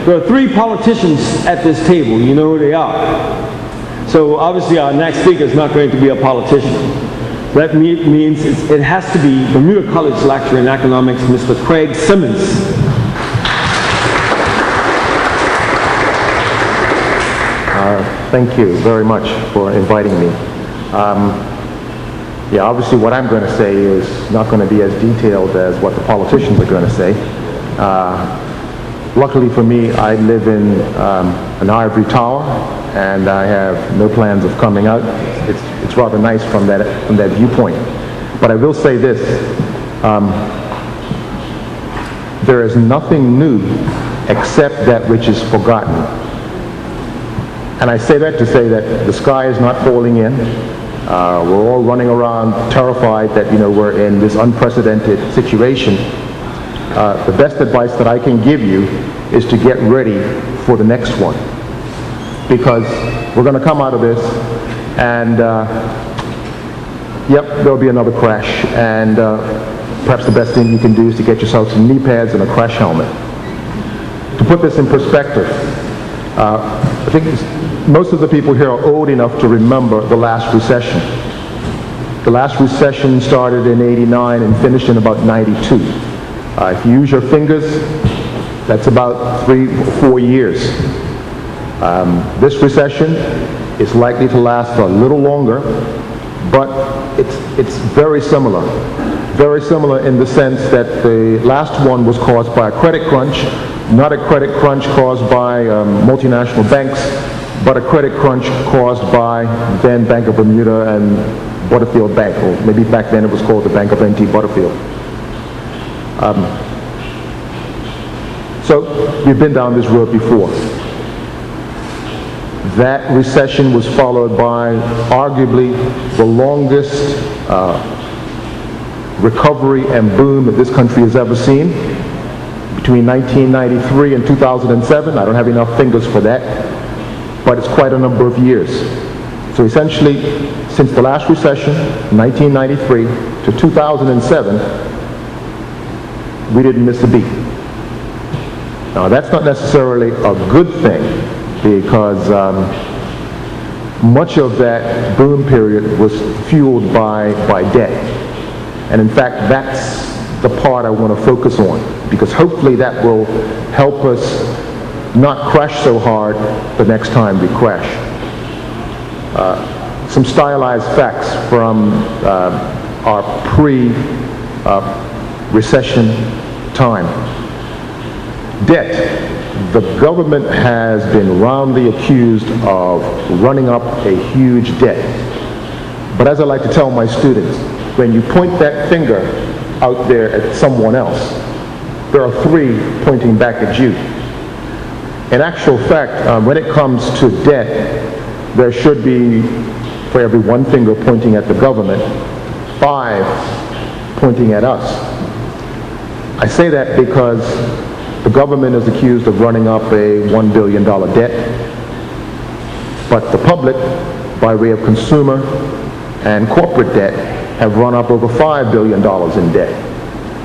There are three politicians at this table. You know who they are. So obviously our next speaker is not going to be a politician. That means it has to be Bermuda College lecturer in economics, Mr. Craig Simmons. Thank you very much for inviting me. Yeah, obviously what I'm going to say is not going to be as detailed as what the politicians are going to say. Luckily for me, I live in an ivory tower, and I have no plans of coming out. It's rather nice from that viewpoint. But I will say this: there is nothing new except that which is forgotten. And I say that to say that the sky is not falling in. We're all running around terrified that we're in this unprecedented situation. The best advice that I can give you is to get ready for the next one, because we're going to come out of this and yep, there'll be another crash, and perhaps the best thing you can do is to get yourself some knee pads and a crash helmet. To put this in perspective, I think most of the people here are old enough to remember the last recession. The last recession started in '89 and finished in about '92. If you use your fingers, that's about 3 or 4 years. This recession is likely to last a little longer, but it's very similar. Very similar in the sense that the last one was caused by a credit crunch, not a credit crunch caused by multinational banks, but a credit crunch caused by then Bank of Bermuda and Butterfield Bank, or maybe back then it was called the Bank of N.T. Butterfield. So we've been down this road before. That recession was followed by arguably the longest recovery and boom that this country has ever seen. Between 1993 and 2007, I don't have enough fingers for that, but it's quite a number of years. So essentially, since the last recession, 1993 to 2007, we didn't miss a beat. Now that's not necessarily a good thing, because much of that boom period was fueled by debt. And in fact, that's the part I want to focus on, because hopefully that will help us not crash so hard the next time we crash. Some stylized facts from our pre-recession time. Debt. The government has been roundly accused of running up a huge debt. But as I like to tell my students, when you point that finger out there at someone else, there are 3 pointing back at you. In actual fact, when it comes to debt, there should be, for every 1 finger pointing at the government, 5 pointing at us. I say that because the government is accused of running up a $1 billion debt, but the public, by way of consumer and corporate debt, have run up over $5 billion in debt.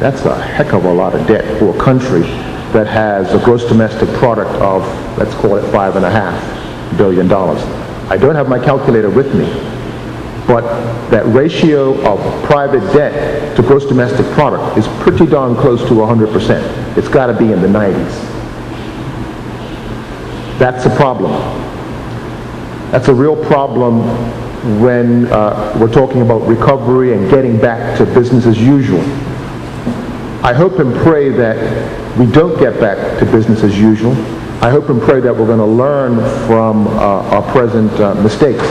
That's a heck of a lot of debt for a country that has a gross domestic product of, let's call it $5.5 billion. I don't have my calculator with me, but that ratio of private debt to gross domestic product is pretty darn close to 100%. It's got to be in the 90s. That's a problem. That's a real problem when we're talking about recovery and getting back to business as usual. I hope and pray that we don't get back to business as usual. I hope and pray that we're going to learn from our present mistakes.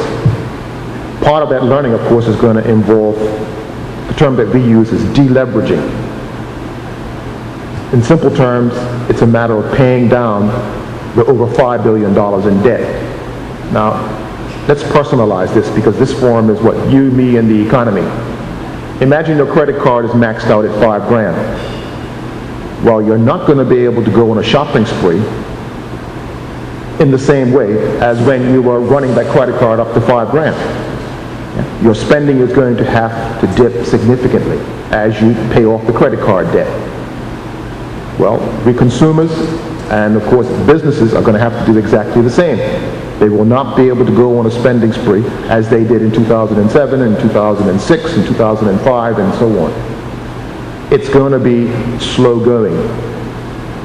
Part of that learning, of course, is going to involve the term that we use is deleveraging. In simple terms, it's a matter of paying down the over $5 billion in debt. Now, let's personalize this, because this forum is what? You, me, and the economy. Imagine your credit card is maxed out at $5 grand. Well, you're not going to be able to go on a shopping spree in the same way as when you were running that credit card up to $5 grand. Your spending is going to have to dip significantly as you pay off the credit card debt. Well, we consumers, And of course, businesses are going to have to do exactly the same. They will not be able to go on a spending spree as they did in 2007 and 2006 and 2005 and so on. It's going to be slow going.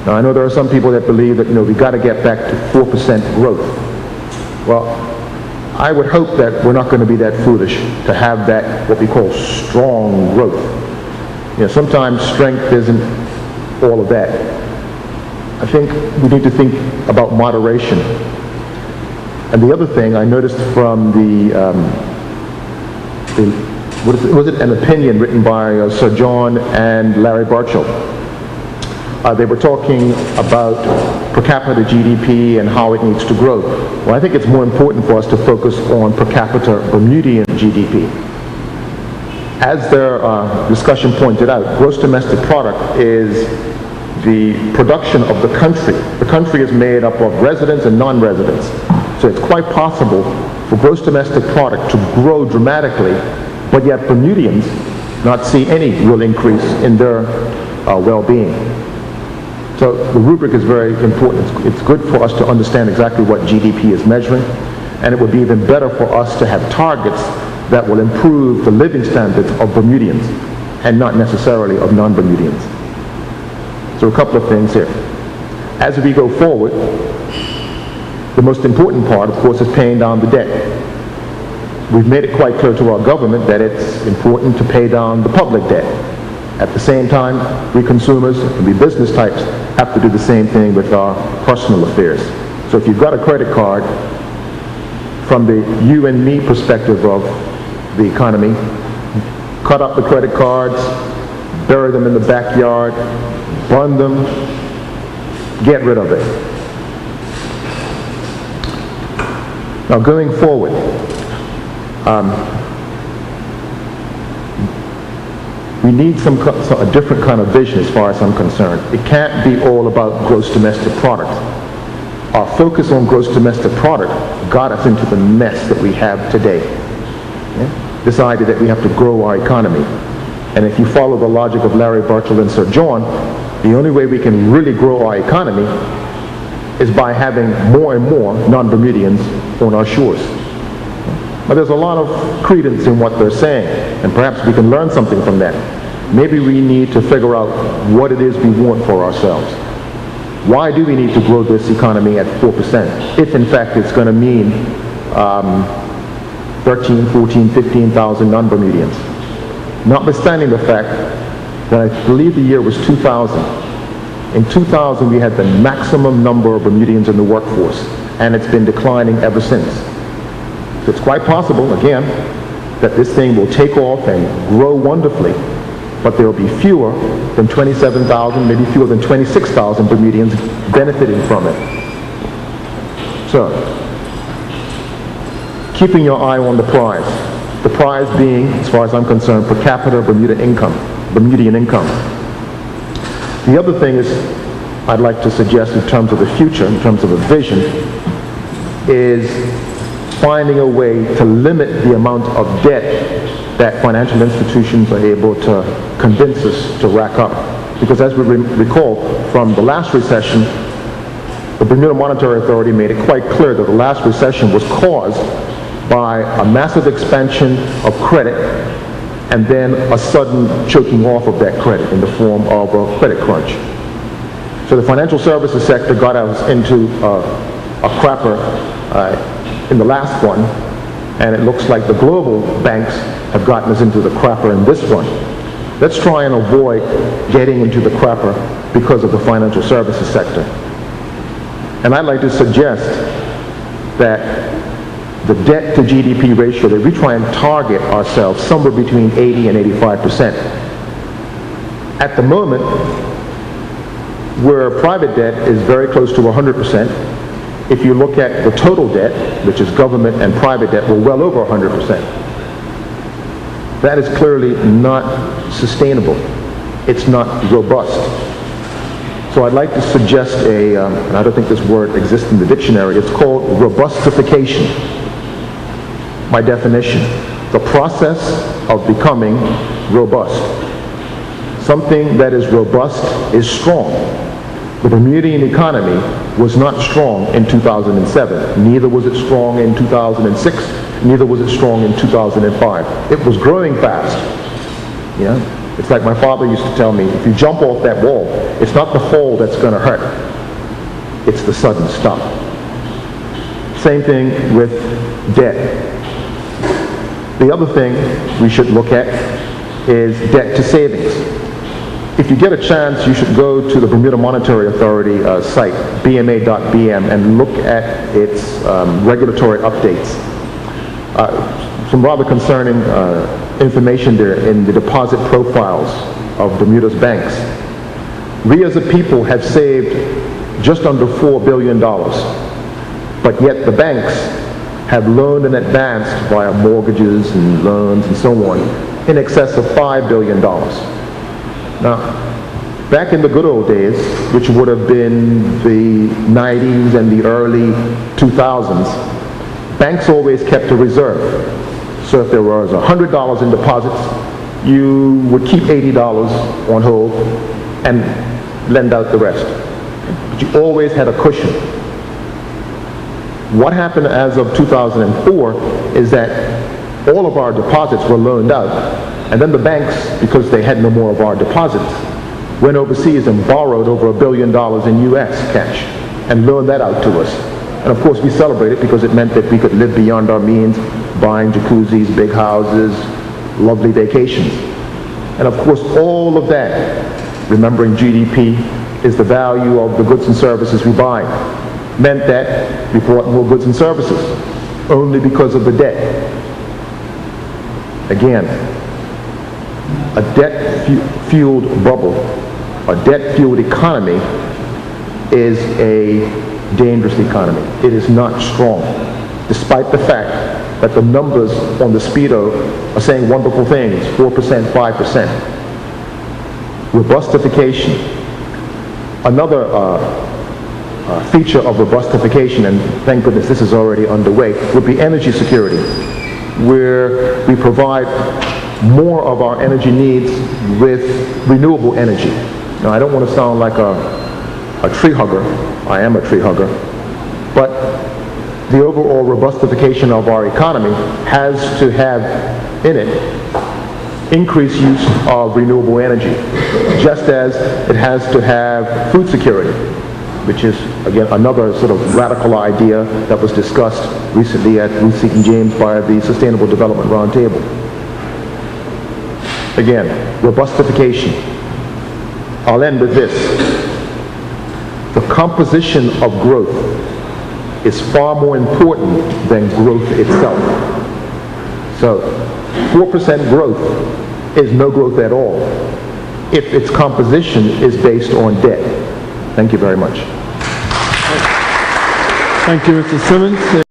Now, I know there are some people that believe that, we got to get back to 4% growth. Well, I would hope that we're not going to be that foolish to have that, what we call strong growth. Sometimes strength isn't all of that. I think we need to think about moderation. And the other thing I noticed from was it an opinion written by Sir John and Larry Burchell? They were talking about per capita GDP and how it needs to grow. Well, I think it's more important for us to focus on per capita Bermudian GDP. As their discussion pointed out, gross domestic product is the production of the country. The country is made up of residents and non-residents. So it's quite possible for gross domestic product to grow dramatically, but yet Bermudians not see any real increase in their well-being. So the rubric is very important. It's good for us to understand exactly what GDP is measuring, and it would be even better for us to have targets that will improve the living standards of Bermudians and not necessarily of non-Bermudians. So a couple of things here. As we go forward, the most important part, of course, is paying down the debt. We've made it quite clear to our government that it's important to pay down the public debt. At the same time, we consumers and we business types have to do the same thing with our personal affairs. So if you've got a credit card, from the you and me perspective of the economy, cut up the credit cards, bury them in the backyard, burn them, get rid of it. Now going forward, we need a different kind of vision as far as I'm concerned. It can't be all about gross domestic product. Our focus on gross domestic product got us into the mess that we have today. Yeah? This idea that we have to grow our economy. And if you follow the logic of Larry Burchell and Sir John, the only way we can really grow our economy is by having more and more non-Bermudians on our shores. But there's a lot of credence in what they're saying, and perhaps we can learn something from that. Maybe we need to figure out what it is we want for ourselves. Why do we need to grow this economy at 4% if in fact it's going to mean 13, 14, 15,000 non-Bermudians? Notwithstanding the fact that I believe the year was 2000. In 2000 we had the maximum number of Bermudians in the workforce, and it's been declining ever since. So it's quite possible, again, that this thing will take off and grow wonderfully, but there will be fewer than 27,000, maybe fewer than 26,000 Bermudians benefiting from it. So, keeping your eye on the prize. The prize being, as far as I'm concerned, per capita Bermudian income. The other thing is, I'd like to suggest in terms of the future, in terms of a vision, is finding a way to limit the amount of debt that financial institutions are able to convince us to rack up. Because as we recall from the last recession, the Bermuda Monetary Authority made it quite clear that the last recession was caused by a massive expansion of credit and then a sudden choking off of that credit in the form of a credit crunch. So the financial services sector got us into a crapper in the last one, and it looks like the global banks have gotten us into the crapper in this one. Let's try and avoid getting into the crapper because of the financial services sector. And I'd like to suggest that the debt to GDP ratio, that we try and target ourselves somewhere between 80 and 85%. At the moment, where private debt is very close to 100%, if you look at the total debt, which is government and private debt, we're well over 100%. That is clearly not sustainable. It's not robust. So I'd like to suggest and I don't think this word exists in the dictionary, it's called robustification. By definition, the process of becoming robust. Something that is robust is strong. The Bermudian economy was not strong in 2007. Neither was it strong in 2006. Neither was it strong in 2005. It was growing fast. You know, it's like my father used to tell me, if you jump off that wall, it's not the fall that's going to hurt. It's the sudden stop. Same thing with debt. The other thing we should look at is debt to savings. If you get a chance, you should go to the Bermuda Monetary Authority site, bma.bm, and look at its regulatory updates. Some rather concerning information there in the deposit profiles of Bermuda's banks. We as a people have saved just under $4 billion, but yet the banks have loaned and advanced via mortgages and loans and so on in excess of $5 billion. Now, back in the good old days, which would have been the 90s and the early 2000s, banks always kept a reserve. So if there was $100 in deposits, you would keep $80 on hold and lend out the rest. But you always had a cushion. What happened as of 2004 is that all of our deposits were loaned out, and then the banks, because they had no more of our deposits, went overseas and borrowed over $1 billion in US cash and loaned that out to us. And of course we celebrated because it meant that we could live beyond our means, buying jacuzzis, big houses, lovely vacations. And of course all of that, remembering GDP, is the value of the goods and services we buy, meant that we bought more goods and services only because of the debt. Again, a debt-fueled bubble, a debt-fueled economy is a dangerous economy. It is not strong, despite the fact that the numbers on the Speedo are saying wonderful things, 4%, 5%. Robustification. Another feature of robustification, and thank goodness this is already underway, would be energy security, where we provide more of our energy needs with renewable energy. Now, I don't want to sound like a tree hugger. I am a tree hugger. But the overall robustification of our economy has to have in it increased use of renewable energy, just as it has to have food security, which is, again, another sort of radical idea that was discussed recently at Ruth Seton James by the Sustainable Development Roundtable. Again, robustification. I'll end with this. The composition of growth is far more important than growth itself. So, 4% growth is no growth at all if its composition is based on debt. Thank you very much. Thank you, Mr. Simmons.